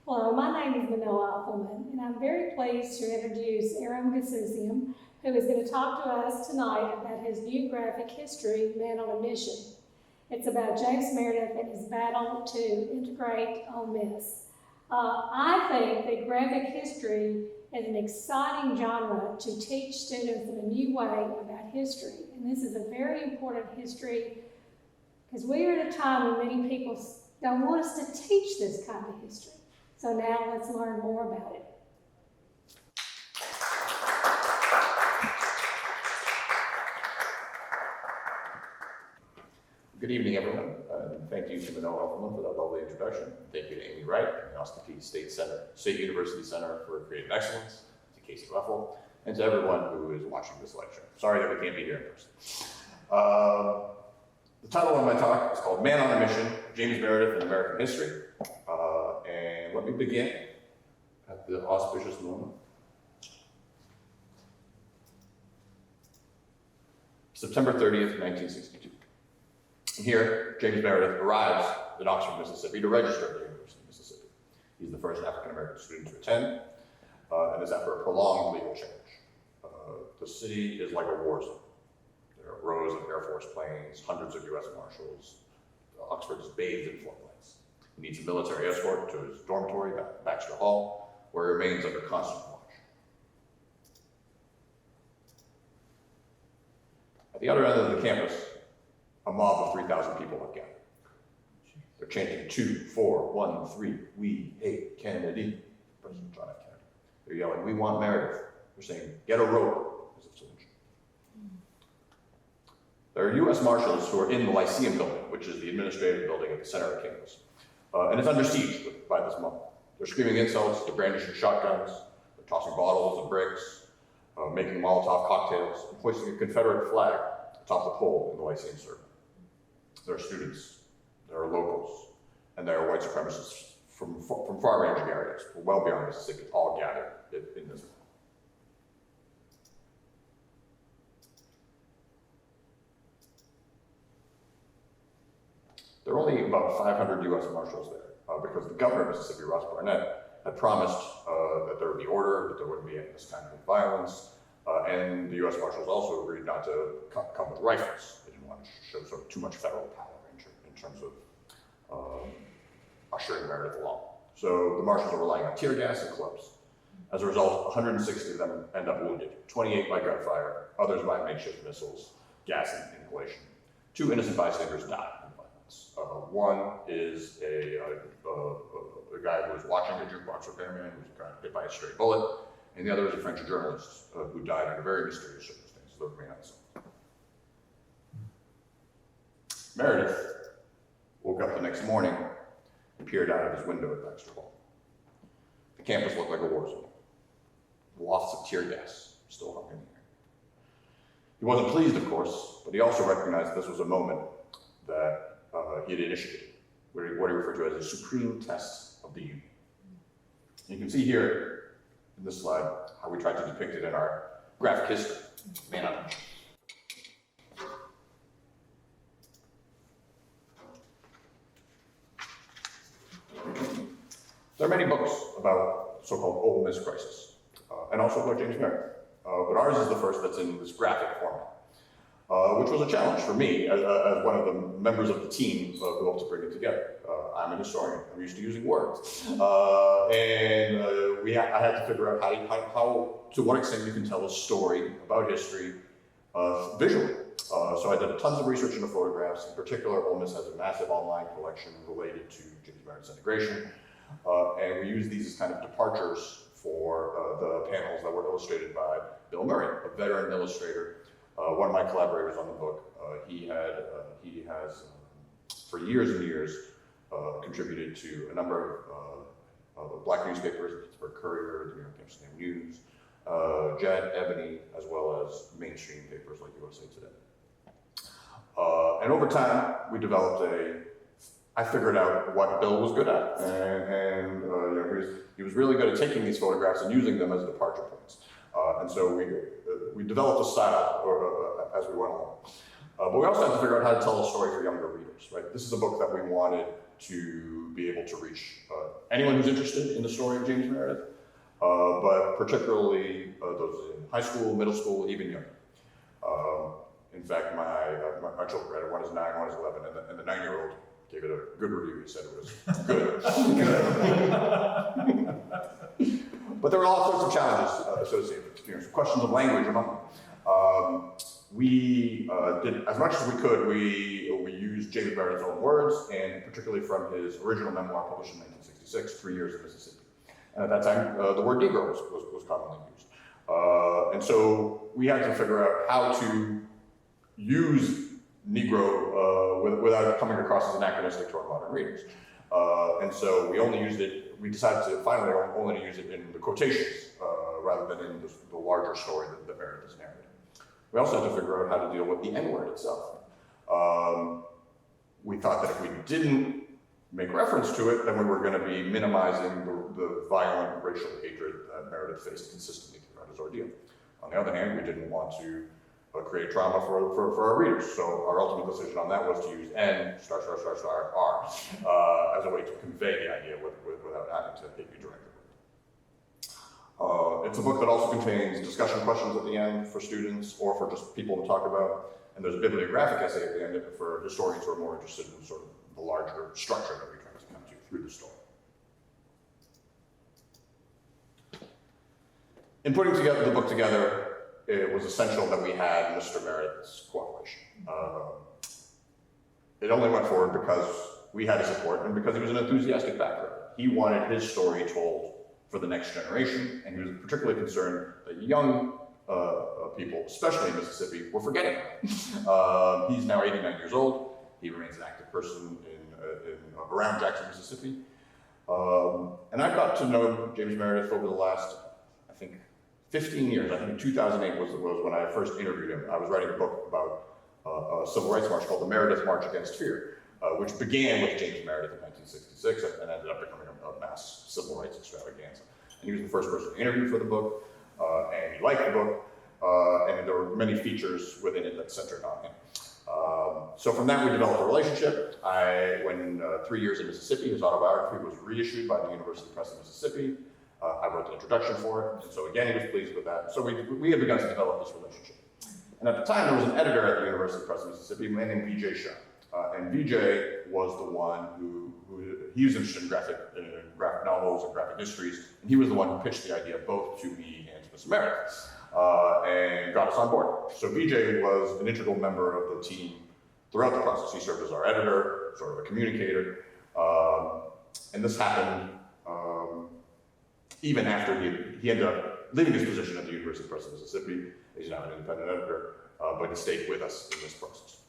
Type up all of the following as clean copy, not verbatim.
Hello, my name is Manoa Appleman, and I'm very pleased to introduce Aram Goudsouzian, who is going to talk to us tonight about his new graphic history, Man on a Mission. It's about James Meredith and his battle to integrate Ole Miss. I think that graphic history is an exciting genre to teach students in a new way about history. And this is a very important history because we are at a time when many people don't want us to teach this kind of history. So now let's learn more about it. Good evening, everyone. Thank you to Manoa Appleman for that lovely introduction. Thank you to Amy Wright and the Austin Peay State University Center for Creative Excellence, to Casey Ruffle, and to everyone who is watching this lecture. Sorry that we can't be here in person. The title of my talk is called Man on a Mission, James Meredith in American History. And let me begin at the auspicious moment. September 30th, 1962. And here, James Meredith arrives in Oxford, Mississippi to register at the University of Mississippi. He's the first African-American student to attend, and is after a prolonged legal change. The city is like a war zone. There are rows of Air Force planes, hundreds of US Marshals. Oxford is bathed in floodlights. He needs a military escort to his dormitory, Baxter Hall, where he remains under constant watch. At the other end of the campus, a mob of 3,000 people have gathered. They're chanting 2, 4, 1, 3, we hate Kennedy, President John F. Kennedy. They're yelling, we want Meredith. They're saying, get a rope, as a solution. There are US Marshals who are in the Lyceum building, which is the administrative building at the center of campus. And it's under siege by this mob. They're screaming insults, they're brandishing shotguns, they're tossing bottles and bricks, making Molotov cocktails, and hoisting a Confederate flag atop the pole in the Lyceum Circle. There are students, there are locals, and there are white supremacists from far-ranging areas, well beyond Mississippi, all gathered in this. There are only about 500 US Marshals there, because the governor of Mississippi, Ross Barnett, had promised that there would be order, that there wouldn't be any this kind of violence, and the US Marshals also agreed not to come with rifles. They didn't want to show sort of too much federal power in terms of ushering Meredith along. So the Marshals are relying on tear gas and clubs. As a result, 160 of them end up wounded, 28 by gunfire, others by makeshift missiles, gas inhalation. 2 innocent bystanders died. One is a guy who was watching a jukebox repairman who was hit by a stray bullet, and the other is a French journalist who died under very mysterious circumstances that remain unsolved. Meredith woke up the next morning and peered out of his window at Baxter Hall. The campus looked like a war zone. Wafts of tear gas still hung in the air. He wasn't pleased, of course, but he also recognized this was a moment that he had initiated, what he referred to as a supreme test of the Union. You can see here in this slide how we tried to depict it in our graphic history. Man on a Mission. There are many books about the so-called Ole Miss crisis, and also about James Meredith, but ours is the first that's in this graphic format. Which was a challenge for me as one of the members of the team who helped to bring it together. I'm an historian. I'm used to using words. I had to figure out how to what extent you can tell a story about history visually. So I did tons of research into photographs. In particular, Ole Miss has a massive online collection related to James Meredith's integration. And we use these as kind of departures for the panels that were illustrated by Bill Murray, a veteran illustrator. One of my collaborators on the book, he has for years and years contributed to a number of black newspapers, the Pittsburgh Courier, the New York Amsterdam News, Jet, Ebony, as well as mainstream papers like USA Today. And over time, we developed I figured out what Bill was good at, and he was really good at taking these photographs and using them as departure points. And so we developed a style as we went along. But we also had to figure out how to tell a story for younger readers, right? This is a book that we wanted to be able to reach anyone who's interested in the story of James Meredith, but particularly those in high school, middle school, even younger. In fact, my children, one is 9, one is 11, and the 9-year-old gave it a good review. He said it was good. But there were all sorts of challenges associated with it. Questions of language among them. We did as much as we could. We used James Meredith's own words, and particularly from his original memoir published in 1966, 3 Years in Mississippi. And at that time, the word Negro was commonly used. And so we had to figure out how to use Negro without it coming across as anachronistic to our modern readers. And so we decided to finally only use it in the quotations rather than in the larger story that Meredith is narrating. We also had to figure out how to deal with the N-word itself. We thought that if we didn't make reference to it, then we were going to be minimizing the violent racial hatred that Meredith faced consistently throughout his ordeal. On the other hand, we didn't want to create trauma for our readers. So our ultimate decision on that was to use N ***** R as a way to convey the idea without having to hit you directly. It's a book that also contains discussion questions at the end for students or for just people to talk about. And there's a bibliographic essay at the end for historians who are more interested in sort of the larger structure that we try to come to through the story. In putting the book together, it was essential that we had Mr. Meredith's cooperation. It only went forward because we had his support and because he was an enthusiastic backer. He wanted his story told for the next generation, and he was particularly concerned that young people, especially in Mississippi, were forgetting him. He's now 89 years old. He remains an active person around Jackson, Mississippi. And I've got to know James Meredith over the last, I think, 15 years. I think 2008 was when I first interviewed him. I was writing a book about a civil rights march called the Meredith March Against Fear, which began with James Meredith in 1966 and ended up becoming a mass civil rights extravaganza. And he was the first person to interview for the book, and he liked the book, and there were many features within it that centered on him. So from that, we developed a relationship. When 3 Years in Mississippi, his autobiography, was reissued by the University Press of Mississippi, I wrote the introduction for it, and so again, he was pleased with that. So we had begun to develop this relationship. And at the time, there was an editor at the University Press of Mississippi, a man named Bizot Shaw. And Bizot was the one who he was interested in graphic novels and graphic histories, and he was the one who pitched the idea both to me and to Mr. Meredith, and got us on board. So Bizot was an integral member of the team throughout the process. He served as our editor, sort of a communicator, and this happened even after he ended up leaving his position at the University Press of Mississippi. He's now an independent editor, but he stayed with us in this process.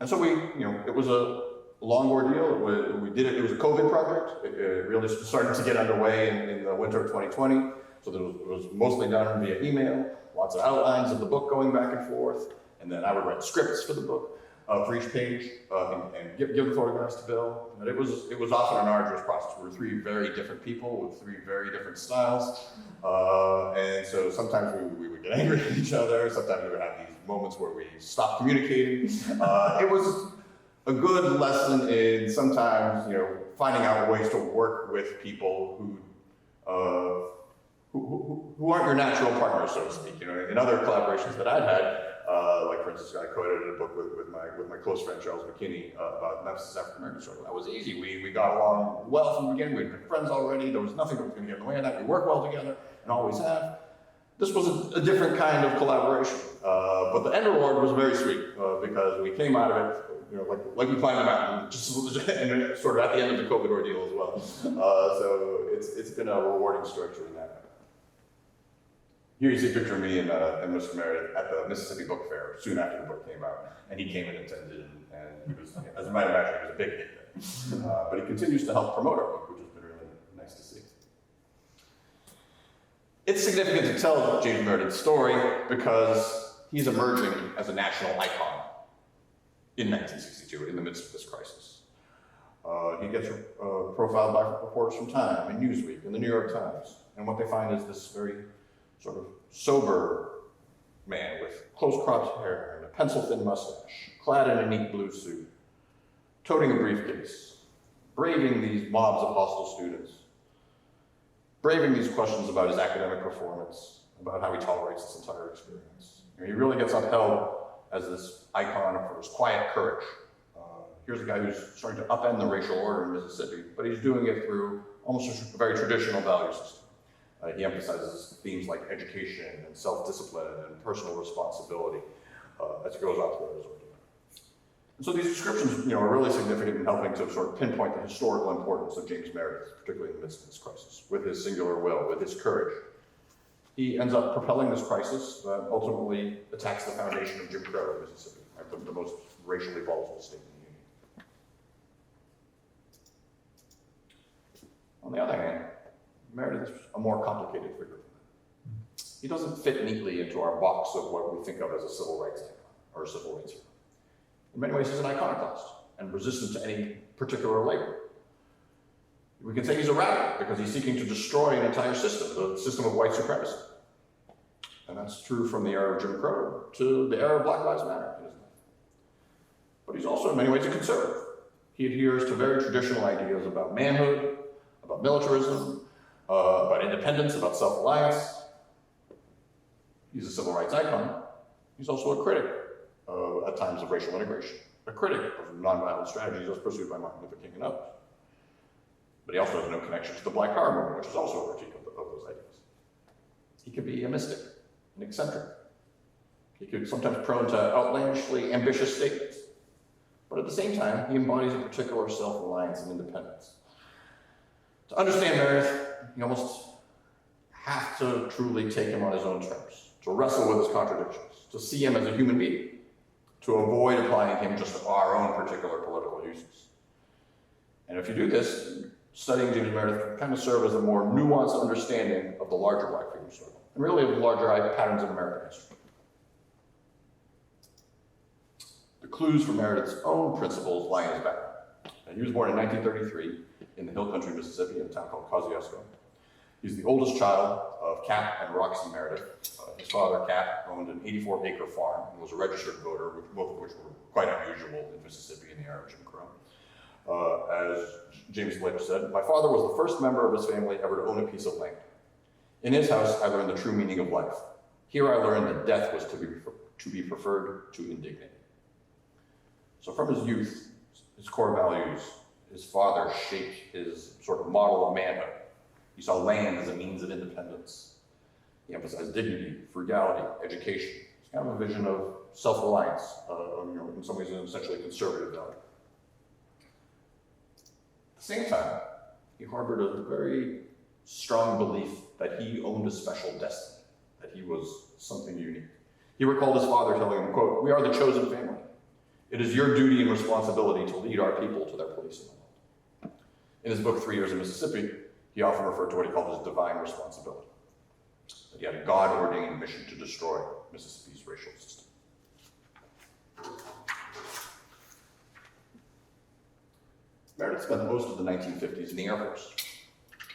And so it was a long ordeal. We did it. It was a COVID project. It really started to get underway in the winter of 2020. So it was mostly done via email, lots of outlines of the book going back and forth, and then I would write scripts for the book for each page and give the photographs to Bill. But it was often an arduous process. We were 3 very different people with 3 very different styles, and so sometimes we would get angry at each other. Sometimes we would have these moments where we stopped communicating. It was a good lesson in sometimes finding out ways to work with people who aren't your natural partners, so to speak. In other collaborations that I'd had. Like for instance, I co-edited a book with my close friend Charles McKinney about Memphis' African American struggle. That was easy. We got along well from the beginning. We'd been friends already. There was nothing that was going to get in the way of that. We worked well together and always have. This was a different kind of collaboration, but the end reward was very sweet because we came out of it, like we climbed a mountain, and sort of at the end of the COVID ordeal as well. So it's been a rewarding structure in that. Here you see a picture of me and Mr. Meredith at the Mississippi Book Fair soon after the book came out, and he came and attended, and he was, as you might imagine, he was a big hit there. But he continues to help promote our book, which has been really nice to see. It's significant to tell James Meredith's story because he's emerging as a national icon in 1962 in the midst of this crisis. He gets profiled by reporters from Time and Newsweek and the New York Times, and what they find is this very sort of sober, man with close-cropped hair and a pencil-thin mustache, clad in a neat blue suit, toting a briefcase, braving these mobs of hostile students, braving these questions about his academic performance, about how he tolerates this entire experience. He really gets upheld as this icon for his quiet courage. Here's a guy who's starting to upend the racial order in Mississippi, but he's doing it through almost a very traditional value system. He emphasizes themes like education and self-discipline and personal responsibility as he goes out throughout his ordeal. And so these descriptions, are really significant in helping to sort of pinpoint the historical importance of James Meredith, particularly in the midst of this crisis, with his singular will, with his courage. He ends up propelling this crisis that ultimately attacks the foundation of Jim Crow in Mississippi, right, the most racially volatile state in the Union. On the other hand, Meredith is a more complicated figure than that. He doesn't fit neatly into our box of what we think of as a civil rights icon or a civil rights hero. In many ways, he's an iconoclast and resistant to any particular label. We can say he's a radical because he's seeking to destroy an entire system, the system of white supremacy. And that's true from the era of Jim Crow to the era of Black Lives Matter in his life. But he's also in many ways a conservative. He adheres to very traditional ideas about manhood, about militarism, about independence, about self-reliance. He's a civil rights icon. He's also a critic, at times, of racial integration, a critic of nonviolent strategies as pursued by Martin Luther King and others. But he also has no connection to the Black Power movement, which is also a critique of those ideas. He could be a mystic, an eccentric. He could sometimes prone to outlandishly ambitious statements. But at the same time, he embodies a particular self-reliance and independence. To understand Meredith, you almost have to truly take him on his own terms, to wrestle with his contradictions, to see him as a human being, to avoid applying him just to our own particular political uses. And if you do this, studying James Meredith can kind of serve as a more nuanced understanding of the larger Black freedom struggle, and really of the larger patterns in American history. The clues for Meredith's own principles lie in his background. He was born in 1933 in the Hill Country, Mississippi, in a town called Kosciuszko. He's the oldest child of Cap and Roxy Meredith. His father, Cap, owned an 84-acre farm and was a registered voter, both of which were quite unusual in Mississippi in the era of Jim Crow. As James later said, "My father was the first member of his family ever to own a piece of land. In his house, I learned the true meaning of life. Here I learned that death was to be preferred to indignity." So from his youth, his core values, his father shaped his sort of model of manhood. He saw land as a means of independence. He emphasized dignity, frugality, education. It's kind of a vision of self-reliance, in some ways an essentially conservative value. At the same time, he harbored a very strong belief that he owned a special destiny, that he was something unique. He recalled his father telling him, quote, "We are the chosen family. It is your duty and responsibility to lead our people to their place in the world." In his book, 3 Years in Mississippi, he often referred to what he called his divine responsibility, that he had a God-ordained mission to destroy Mississippi's racial system. Meredith spent most of the 1950s in the Air Force,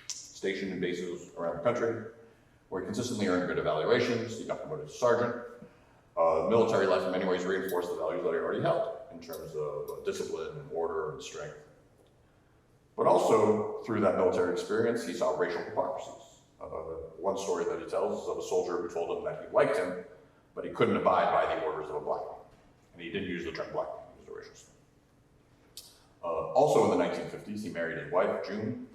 stationed in bases around the country, where he consistently earned good evaluations. He got promoted to sergeant. Military life in many ways reinforced the values that he already held in terms of discipline and order and strength. But also, through that military experience, he saw racial hypocrisies. One story that he tells is of a soldier who told him that he liked him, but he couldn't abide by the orders of a black man. And he didn't use the term black man, he used a racial slur. Also in the 1950s, he married his wife, June.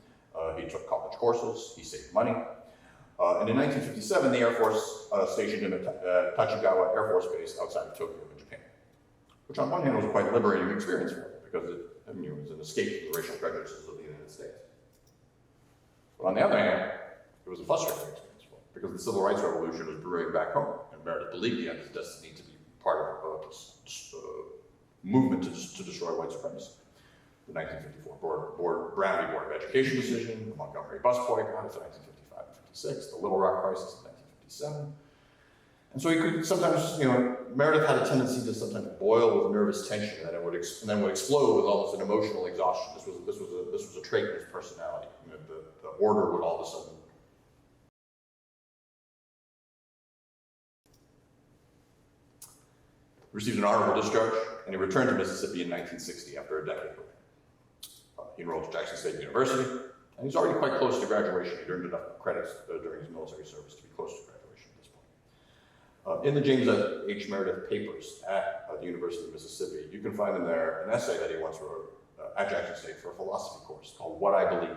He took college courses, he saved money. And in 1957, the Air Force stationed him at Tachigawa Air Force Base outside of Tokyo in Japan, which on one hand was quite a liberating experience for him because it was an escape from the racial prejudices of the United States. But on the other hand, it was a frustrating experience for him because the Civil Rights Revolution was brewing back home, and Meredith believed he had his destiny to be part of this movement to destroy white supremacy. The 1954 Brown v. Board of Education decision, the Montgomery bus boycott of 1955 and 56, the Little Rock crisis of 1957. And so he could sometimes, Meredith had a tendency to sometimes boil with nervous tension, and then would explode with almost an emotional exhaustion. This was a trait in his personality. The order would all of a sudden. received an honorable discharge, and he returned to Mississippi in 1960 after a decade away. He enrolled at Jackson State University, and he's already quite close to graduation. He earned enough credits during his military service to be close to graduation at this point. In the James H. Meredith papers at the University of Mississippi, you can find in there an essay that he once wrote at Jackson State for a philosophy course called What I Believe.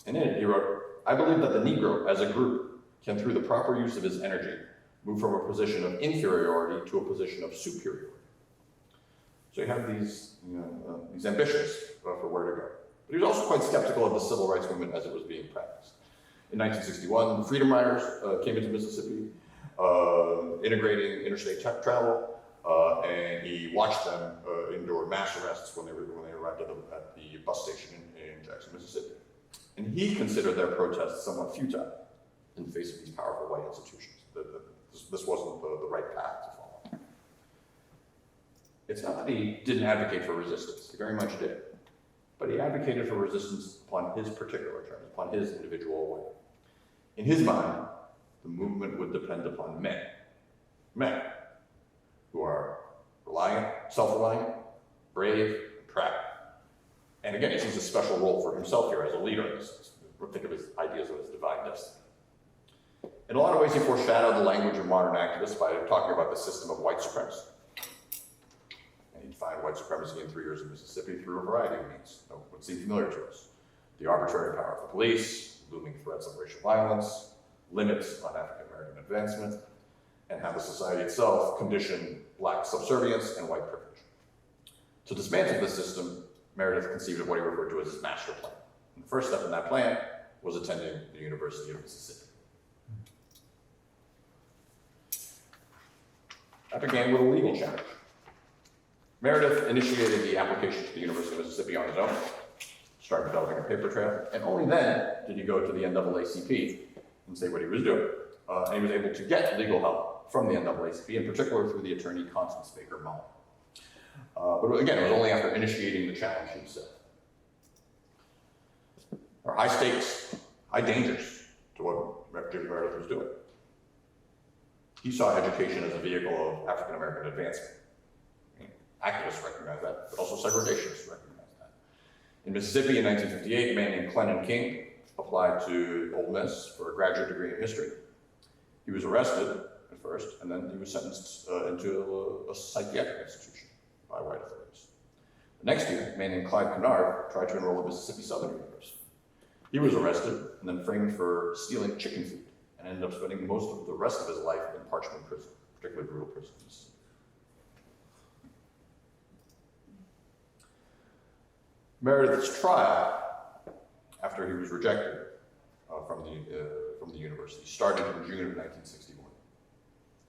And in it, he wrote, "I believe that the Negro, as a group, can, through the proper use of his energy, move from a position of inferiority to a position of superiority." So you have these ambitions for where to go. But he was also quite skeptical of the civil rights movement as it was being practiced. In 1961, the Freedom Riders came into Mississippi, integrating interstate travel, and he watched them endure mass arrests when they arrived at the bus station in Jackson, Mississippi. And he considered their protests somewhat futile in the face of these powerful white institutions. This wasn't the right path to follow. It's not that he didn't advocate for resistance, he very much did. But he advocated for resistance upon his particular terms, upon his individual way. In his mind, the movement would depend upon men who are reliant, self-reliant, brave, and proud. And again, he sees a special role for himself here as a leader in this. Think of his ideas of his divine destiny. In a lot of ways, he foreshadowed the language of modern activists by talking about the system of white supremacy. And he defined white supremacy in 3 years in Mississippi through a variety of means that would seem familiar to us. The arbitrary power of the police, looming threats of racial violence, limits on African American advancement, and how the society itself conditioned black subservience and white privilege. To dismantle this system, Meredith conceived of what he referred to as his master plan. And the first step in that plan was attending the University of Mississippi. That began with a legal challenge. Meredith initiated the application to the University of Mississippi on his own, started developing a paper trail, and only then did he go to the NAACP and say what he was doing. And he was able to get legal help from the NAACP, in particular through the attorney Constance Baker Mullen. But again, it was only after initiating the challenge himself. There are high stakes, high dangers to what Jim Meredith was doing. He saw education as a vehicle of African American advancement. Activists recognize that, but also segregationists recognize that. In Mississippi in 1958, a man named Clennon King applied to Ole Miss for a graduate degree in history. He was arrested at first, and then he was sentenced into a psychiatric institution by white authorities. The next year, a man named Clyde Kennard tried to enroll at Mississippi Southern University. He was arrested and then framed for stealing chicken feed, and ended up spending most of the rest of his life in Parchman prison, particularly brutal prisons. Meredith's trial, after he was rejected from the university, started in June of 1961.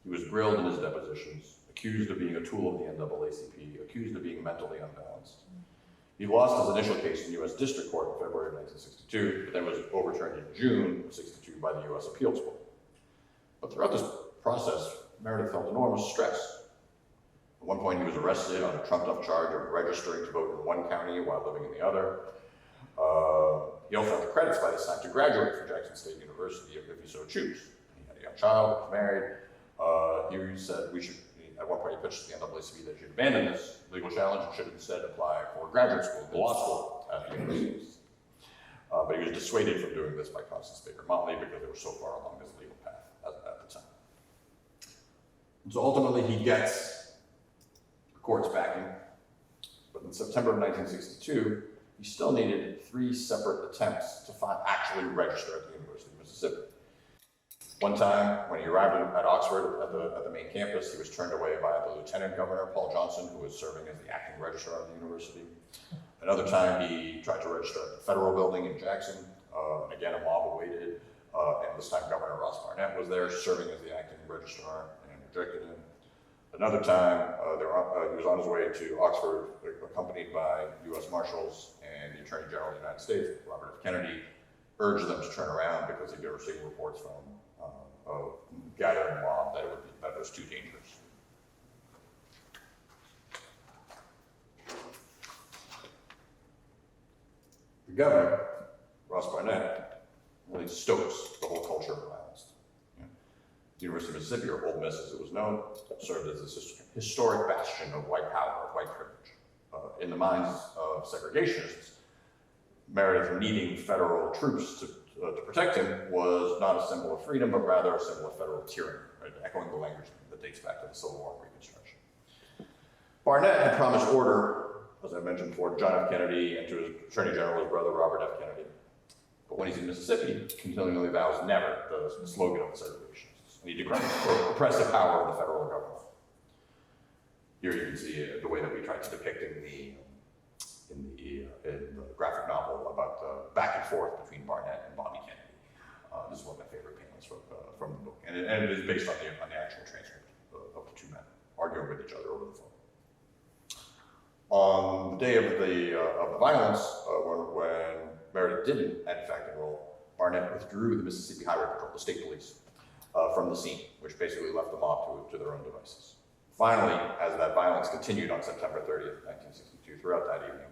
He was grilled in his depositions, accused of being a tool of the NAACP, accused of being mentally unbalanced. He lost his initial case in U.S. District Court in February of 1962, but then was overturned in June of 1962 by the U.S. Appeals Court. But throughout this process, Meredith felt enormous stress. At one point, he was arrested on a trumped-up charge of registering to vote in one county while living in the other. He also had the credits by this time to graduate from Jackson State University if he so chose. He had a young child, was married. He said we should, at one point he pitched to the NAACP that he should abandon this legal challenge and should instead apply for graduate school, the law school at the university. But he was dissuaded from doing this by Constance Baker Motley because they were so far along his legal path at the time. And so ultimately he gets the court's backing, but in September of 1962, he still needed 3 separate attempts to actually register at the University of Mississippi. One time, when he arrived at Oxford at the main campus, he was turned away by the Lieutenant Governor, Paul Johnson, who was serving as the acting registrar of the university. Another time, he tried to register at the Federal Building in Jackson, and again, a mob awaited, and this time Governor Ross Barnett was there, serving as the acting registrar, and rejected him. Another time, he was on his way to Oxford, accompanied by U.S. Marshals and the Attorney General of the United States, Robert F. Kennedy, urged them to turn around because he'd been receiving reports from a gathering mob that it was too dangerous. The governor, Ross Barnett, really stokes the whole culture of violence. The University of Mississippi, or Ole Miss as it was known, served as this historic bastion of white power, white privilege. In the minds of segregationists, Meredith needing federal troops to protect him was not a symbol of freedom, but rather a symbol of federal tyranny, right? Echoing the language that dates back to the Civil War and Reconstruction. Barnett had promised order, as I mentioned before, to John F. Kennedy and to his Attorney General, his brother Robert F. Kennedy. But when he's in Mississippi, he continually vows never, the slogan of the segregationists. And he declares the oppressive power of the federal government. Here you can see the way that we tried to depict in the graphic novel about the back and forth between Barnett and Bobby Kennedy. This is one of my favorite panels from the book. And it is based on the actual transcript of the two men arguing with each other over the phone. On the day of the violence, when Meredith didn't, in fact, enroll, Barnett withdrew the Mississippi Highway Patrol, the state police, from the scene, which basically left the mob to their own devices. Finally, as that violence continued on September 30th, 1962, throughout that evening,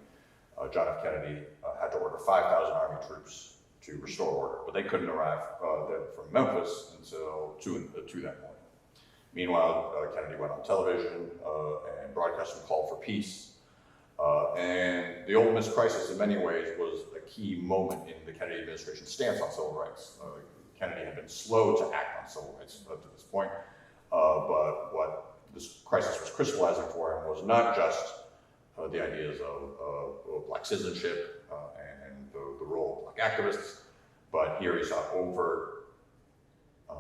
John F. Kennedy had to order 5,000 Army troops to restore order, but they couldn't arrive from Memphis until 2 that morning. Meanwhile, Kennedy went on television and broadcast a call for peace. And the Ole Miss crisis, in many ways, was a key moment in the Kennedy administration's stance on civil rights. Kennedy had been slow to act on civil rights up to this point, but what this crisis was crystallizing for him was not just the ideas of black citizenship and the role of black activists, but here he saw overt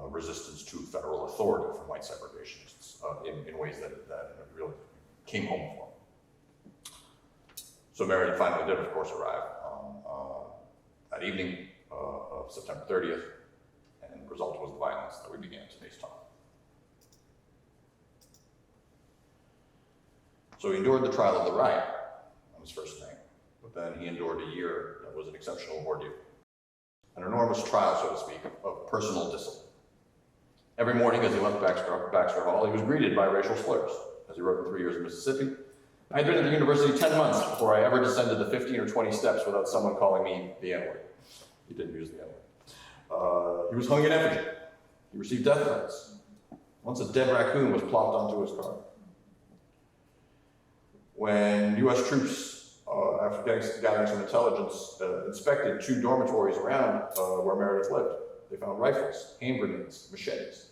resistance to federal authority from white segregationists in ways that really came home for him. So Meredith finally did, of course, arrive that evening of September 30th, and the result was the violence that we began today's talk. So he endured the trial of the riot on his first night, but then he endured a year that was an exceptional ordeal. An enormous trial, so to speak, of personal discipline. Every morning as he left Baxter Hall, he was greeted by racial slurs. As he wrote in 3 Years in Mississippi, I had been at the university 10 months before I ever descended the 15 or 20 steps without someone calling me the N-word. He didn't use the N-word. He was hung in effigy. He received death threats. Once a dead raccoon was plopped onto his car. When U.S. troops, after gathering some intelligence, inspected 2 dormitories around where Meredith lived, they found rifles, hand grenades, machetes.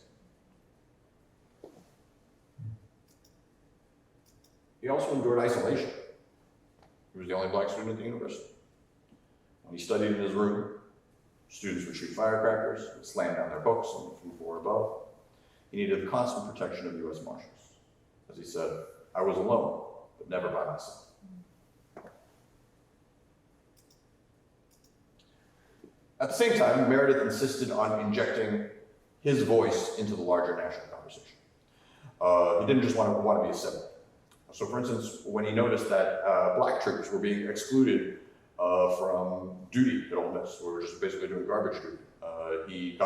He also endured isolation. He was the only black student at the university. When he studied in his room, students would shoot firecrackers, would slam down their books from the floor above. He needed the constant protection of U.S. Marshals. As he said, I was alone, but never by myself. At the same time, Meredith insisted on injecting his voice into the larger national conversation. He didn't just want to be a symbol. So for instance, when he noticed that black troops were being excluded from duty at Ole Miss, who were just basically doing garbage duty, he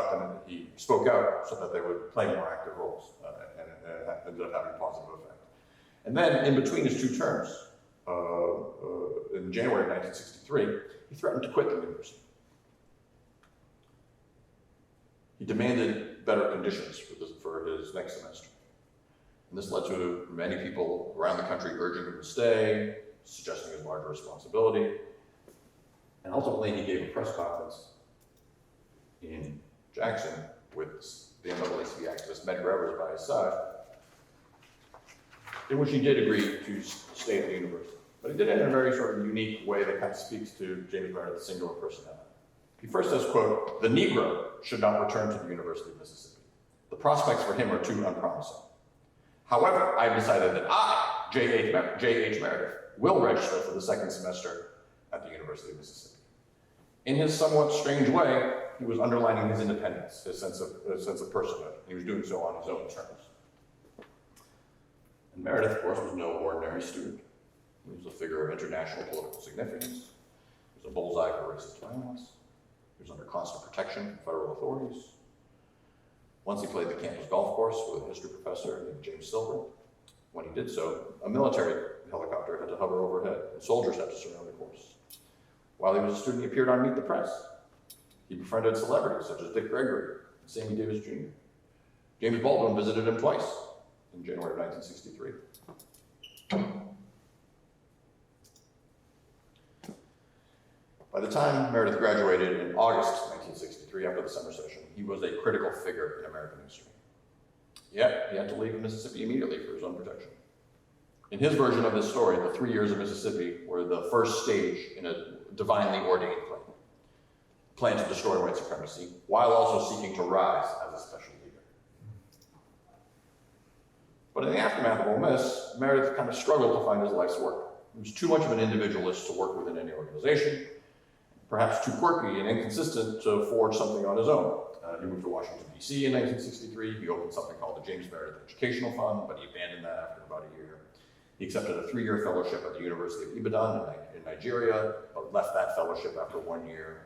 spoke out so that they would play more active roles, and it ended up having a positive effect. And then, in between his 2 terms, in January of 1963, he threatened to quit the university. He demanded better conditions for his next semester. And this led to many people around the country urging him to stay, suggesting his larger responsibility. And ultimately, he gave a press conference in Jackson with the NAACP activist Medgar Evers by his side, in which he did agree to stay at the university. But he did it in a very sort of unique way that kind of speaks to James Meredith's singular personality. He first says, quote, "The Negro should not return to the University of Mississippi. The prospects for him are too unpromising. However, I've decided that I, J.H. Meredith, will register for the 2nd semester at the University of Mississippi." In his somewhat strange way, he was underlining his independence, his sense of personhood, and he was doing so on his own terms. And Meredith, of course, was no ordinary student. He was a figure of international political significance. He was a bullseye for racist violence. He was under constant protection from federal authorities. Once he played the campus golf course with a history professor named James Silver. When he did so, a military helicopter had to hover overhead, and soldiers had to surround the course. While he was a student, he appeared on Meet the Press. He befriended celebrities such as Dick Gregory and Sammy Davis Jr. James Baldwin visited him twice in January of 1963. By the time Meredith graduated in August 1963, after the summer session, he was a critical figure in American history. Yet, he had to leave Mississippi immediately for his own protection. In his version of this story, the 3 years of Mississippi were the first stage in a divinely ordained plan to destroy white supremacy, while also seeking to rise as a special leader. But in the aftermath of Ole Miss, Meredith kind of struggled to find his life's work. He was too much of an individualist to work within any organization, perhaps too quirky and inconsistent to forge something on his own. He moved to Washington, D.C. in 1963. He opened something called the James Meredith Educational Fund, but he abandoned that after about a year. He accepted a 3-year fellowship at the University of Ibadan in Nigeria, but left that fellowship after 1 year,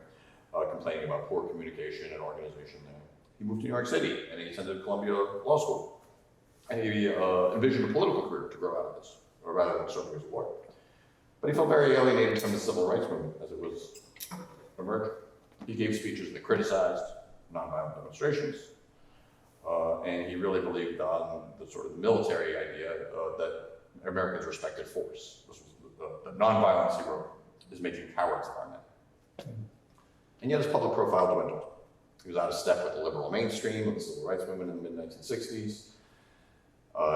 complaining about poor communication and organization there. He moved to New York City, and he attended Columbia Law School. And he envisioned a political career to grow out of this, or rather than serving as a lawyer. But he felt very alienated from the civil rights movement as it was emerging. He gave speeches that criticized nonviolent demonstrations, and he really believed on the sort of military idea that Americans respected force. This was the nonviolence, he wrote, is making cowards of our men. And yet his public profile dwindled. He was out of step with the liberal mainstream of the civil rights movement in the mid-1960s.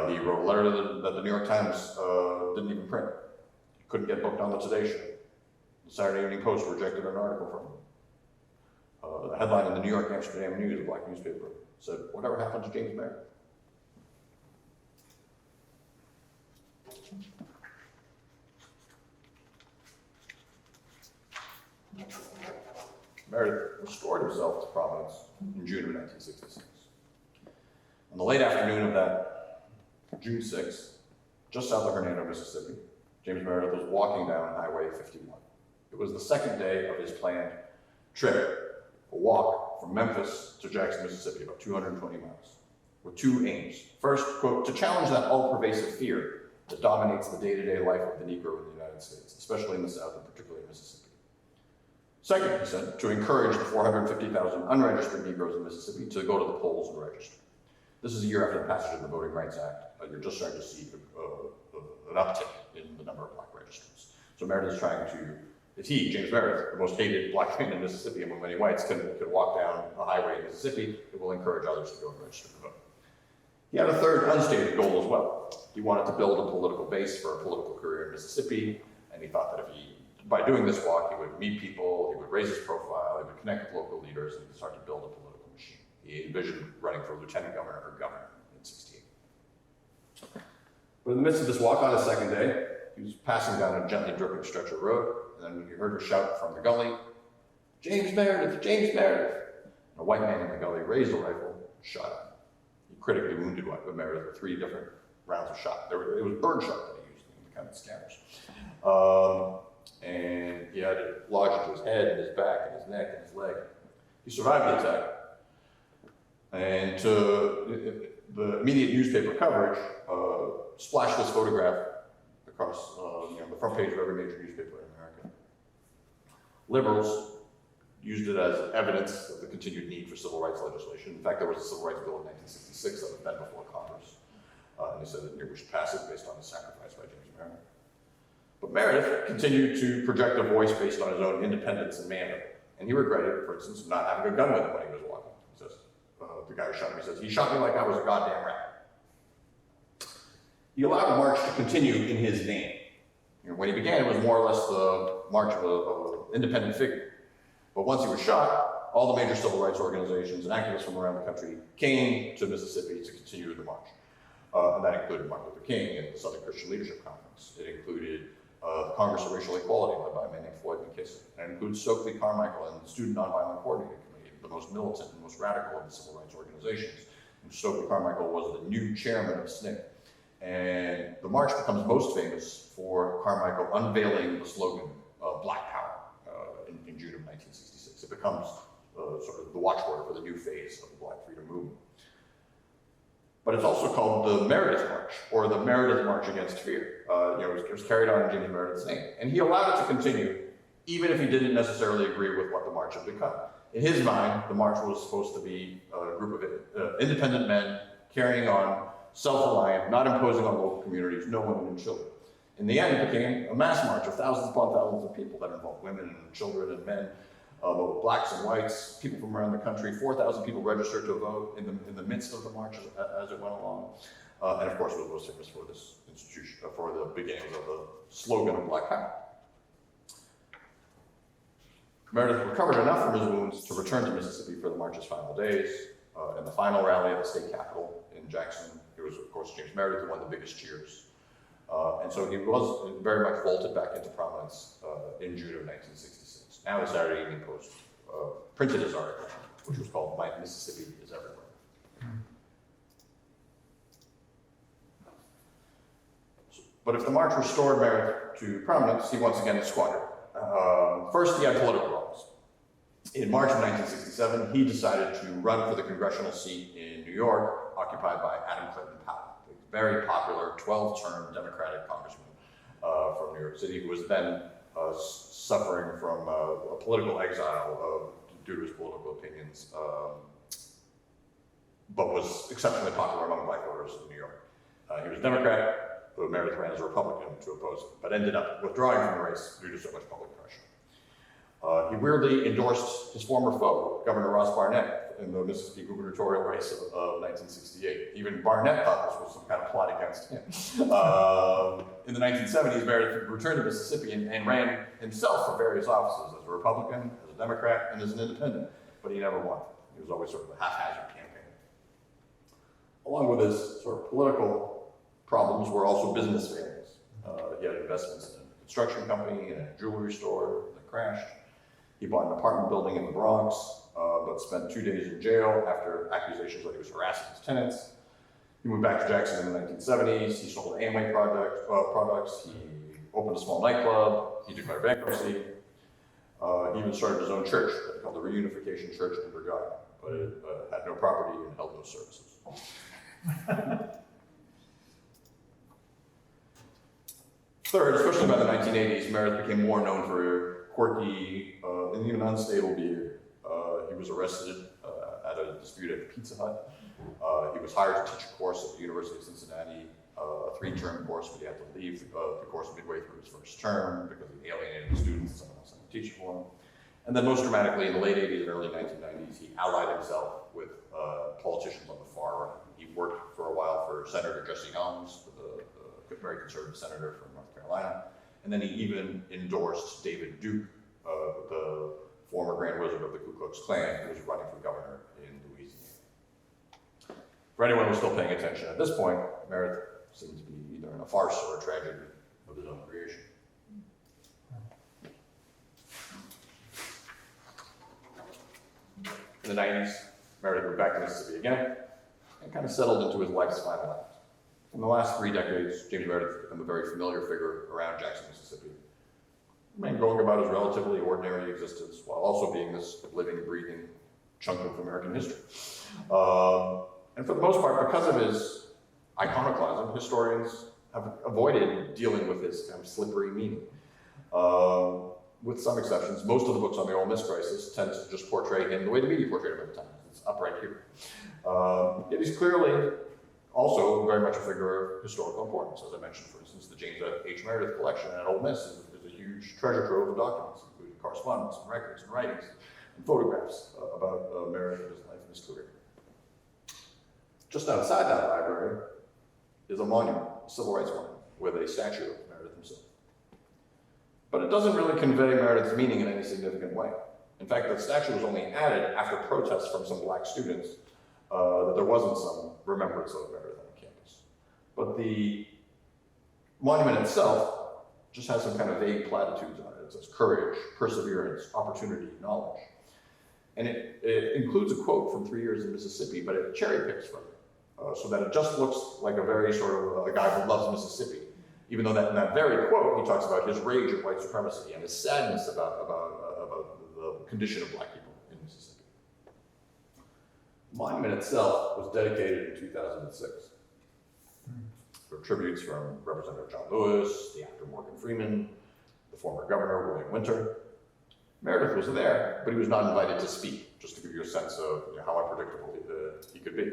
He wrote a letter that the New York Times didn't even print. He couldn't get booked on the Today Show. The Saturday Evening Post rejected an article from him. The headline in the New York Amsterdam News, a black newspaper, said, "Whatever happened to James Meredith?" Meredith restored himself to prominence in June of 1966. On the late afternoon of that June 6th, just south of Hernando, Mississippi, James Meredith was walking down Highway 51. It was the second day of his planned trip, a walk from Memphis to Jackson, Mississippi, about 220 miles, with two aims. First, quote, to challenge that all-pervasive fear that dominates the day-to-day life of the Negro in the United States, especially in the South and particularly in Mississippi. Second, he said, to encourage the 450,000 unregistered Negroes in Mississippi to go to the polls and register. This is a year after the passage of the Voting Rights Act. You're just starting to see an uptick in the number of black registrants. So Meredith is trying to, James Meredith, the most hated black man in Mississippi among many whites, can walk down a highway in Mississippi. It will encourage others to go and register to vote. He had a third unstated goal as well. He wanted to build a political base for a political career in Mississippi, and he thought that if by doing this walk, he would meet people, he would raise his profile, he would connect with local leaders, and he would start to build a political machine. He envisioned running for lieutenant governor or governor in '68. But in the midst of this walk on his second day, he was passing down a gently dripping stretch of road, and then he heard her shout from the gully, "James Meredith, James Meredith!" And a white man in the gully raised a rifle and shot him. He critically wounded Meredith with 3 different rounds of shot. It was birdshot that he used, the kind of scanners. And he had it lodged into his head and his back and his neck and his leg. He survived the attack. And the immediate newspaper coverage splashed this photograph across the front page of every major newspaper in America. Liberals used it as evidence of the continued need for civil rights legislation. In fact, there was a civil rights bill in 1966 that was bent before Congress. And they said that we should pass it based on the sacrifice by James Meredith. But Meredith continued to project a voice based on his own independence and manhood. And he regretted, for instance, not having a gun with him when he was walking. He says, the guy who shot him, he says, he shot me like I was a goddamn rat. He allowed the march to continue in his name. When he began, it was more or less the march of an independent figure. But once he was shot, all the major civil rights organizations and activists from around the country came to Mississippi to continue the march. And that included Martin Luther King and the Southern Christian Leadership Conference. It included the Congress of Racial Equality, led by a man named Floyd McKissick. And it includes Stokely Carmichael and the Student Nonviolent Coordinating Committee, the most militant and most radical of the civil rights organizations. And Stokely Carmichael was the new chairman of SNCC. And the march becomes most famous for Carmichael unveiling the slogan, Black Power, in June of 1966. It becomes sort of the watchword for the new phase of the Black Freedom Movement. But it's also called the Meredith March, or the Meredith March Against Fear. It was carried on in James Meredith's name. And he allowed it to continue, even if he didn't necessarily agree with what the march had become. In his mind, the march was supposed to be a group of independent men carrying on, self-reliant, not imposing on local communities, no women and children. In the end, it became a mass march of thousands upon thousands of people that involved women and children and men, both blacks and whites, people from around the country. 4,000 people registered to vote in the midst of the march as it went along. And of course, was most famous for this institution, for the beginnings of the slogan of Black Power. Meredith recovered enough from his wounds to return to Mississippi for the march's final days. In the final rally at the state capitol in Jackson, it was, of course, James Meredith who won the biggest cheers. And so he was very much vaulted back into prominence in June of 1966. Now the Saturday Evening Post printed his article, which was called "My Mississippi is Everywhere." But if the march restored Meredith to prominence, he once again squandered. First, he had political wrongs. In March of 1967, he decided to run for the congressional seat in New York, occupied by Adam Clayton Powell, a very popular 12-term Democratic congressman from New York City, who was then suffering from a political exile due to his political opinions, but was exceptionally popular among black voters in New York. He was a Democrat, but Meredith ran as a Republican to oppose him, but ended up withdrawing from the race due to so much public pressure. He weirdly endorsed his former foe, Governor Ross Barnett, in the Mississippi gubernatorial race of 1968. Even Barnett thought this was some kind of plot against him. In the 1970s, Meredith returned to Mississippi and ran himself for various offices as a Republican, as a Democrat, and as an independent, but he never won. He was always sort of a haphazard campaign. Along with his sort of political problems were also business failures. He had investments in a construction company and a jewelry store that crashed. He bought an apartment building in the Bronx, but spent 2 days in jail after accusations that he was harassing his tenants. He moved back to Jackson in the 1970s. He sold Amway products. He opened a small nightclub. He declared bankruptcy. He even started his own church called the Reunification Church in Brigade, but it had no property and held no services. Third, especially by the 1980s, Meredith became more known for quirky and even unstable behavior. He was arrested at a dispute at Pizza Hut. He was hired to teach a course at the University of Cincinnati, a 3-term course, but he had to leave the course midway through his first term because he alienated the students and someone else had to teach for him. And then most dramatically, in the late 80s and early 1990s, he allied himself with politicians on the far right. He worked for a while for Senator Jesse Helms, the very conservative senator from North Carolina. And then he even endorsed David Duke, the former Grand Wizard of the Ku Klux Klan, who was running for governor in Louisiana. For anyone who's still paying attention at this point, Meredith seems to be either in a farce or a tragedy of his own creation. In the 90s, Meredith moved back to Mississippi again and kind of settled into his life's final act. In the last 3 decades, James Meredith has become a very familiar figure around Jackson, Mississippi, and going about his relatively ordinary existence while also being this living, breathing chunk of American history. And for the most part, because of his iconoclasm, historians have avoided dealing with his kind of slippery meaning. With some exceptions, most of the books on the Ole Miss crisis tend to just portray him the way the media portrayed him at the time. It's up right here. Yet he's clearly also very much a figure of historical importance. As I mentioned, for instance, the James H. Meredith collection at Ole Miss is a huge treasure trove of documents, including correspondence and records and writings and photographs about Meredith and his life and his career. Just outside that library is a monument, a civil rights monument, with a statue of Meredith himself. But it doesn't really convey Meredith's meaning in any significant way. In fact, the statue was only added after protests from some black students that there wasn't some remembrance of Meredith on campus. But the monument itself just has some kind of vague platitudes on it. It says courage, perseverance, opportunity, knowledge. And it includes a quote from 3 Years in Mississippi, but it cherry picks from it, so that it just looks like a very sort of a guy who loves Mississippi. Even though that in that very quote, he talks about his rage at white supremacy and his sadness about the condition of black people in Mississippi. The monument itself was dedicated in 2006. There were tributes from Representative John Lewis, the actor Morgan Freeman, the former governor William Winter. Meredith was there, but he was not invited to speak, just to give you a sense of how unpredictable he could be.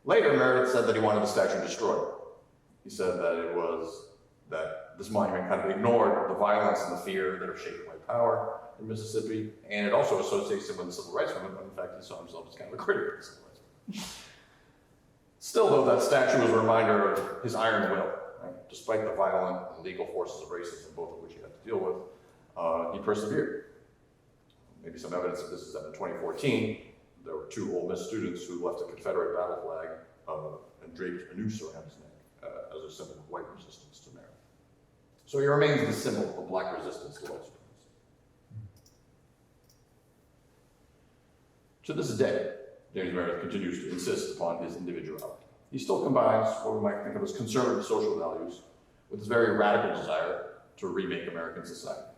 Later, Meredith said that he wanted the statue destroyed. He said that this monument kind of ignored the violence and the fear that are shaping white power in Mississippi, and it also associates him with the civil rights movement, when in fact he saw himself as kind of a critic of the civil rights movement. Still, though, that statue was a reminder of his iron will. Right? Despite the violent and legal forces of racism, both of which he had to deal with, he persevered. Maybe some evidence of this is that in 2014, there were 2 Ole Miss students who left a Confederate battle flag and draped a noose around his neck as a symbol of white resistance to Meredith. So he remains the symbol of black resistance to white supremacy. To this day, James Meredith continues to insist upon his individuality. He still combines what we might think of as conservative social values with his very radical desire to remake American society.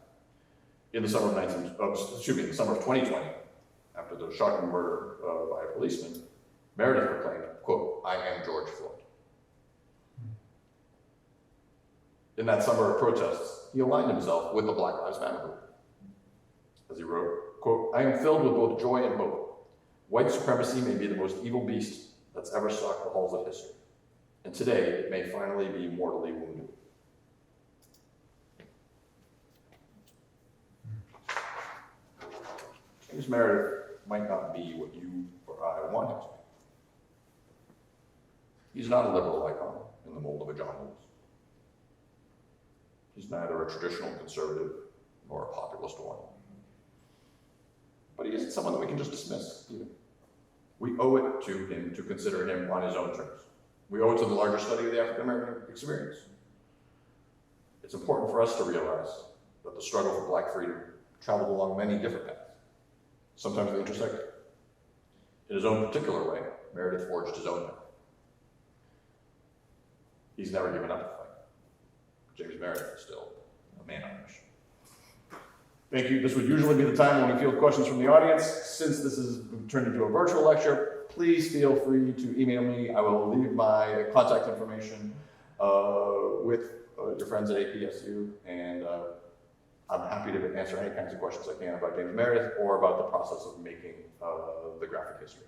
In the summer of 2020, after the shocking murder by a policeman, Meredith proclaimed, quote, "I am George Floyd." In that summer of protests, he aligned himself with the Black Lives Matter movement. As he wrote, quote, "I am filled with both joy and hope. White supremacy may be the most evil beast that's ever stalked the halls of history. And today, it may finally be mortally wounded." James Meredith might not be what you or I want him to be. He's not a liberal icon in the mold of a John Lewis. He's neither a traditional conservative nor a populist one. But he isn't someone that we can just dismiss either. We owe it to him to consider him on his own terms. We owe it to the larger study of the African American experience. It's important for us to realize that the struggle for black freedom traveled along many different paths. Sometimes they intersected. In his own particular way, Meredith forged his own path. He's never given up the fight. James Meredith is still a man on a mission. Thank you. This would usually be the time when we field questions from the audience. Since this has turned into a virtual lecture, please feel free to email me. I will leave my contact information with your friends at APSU, and I'm happy to answer any kinds of questions I can about James Meredith or about the process of making the graphic history.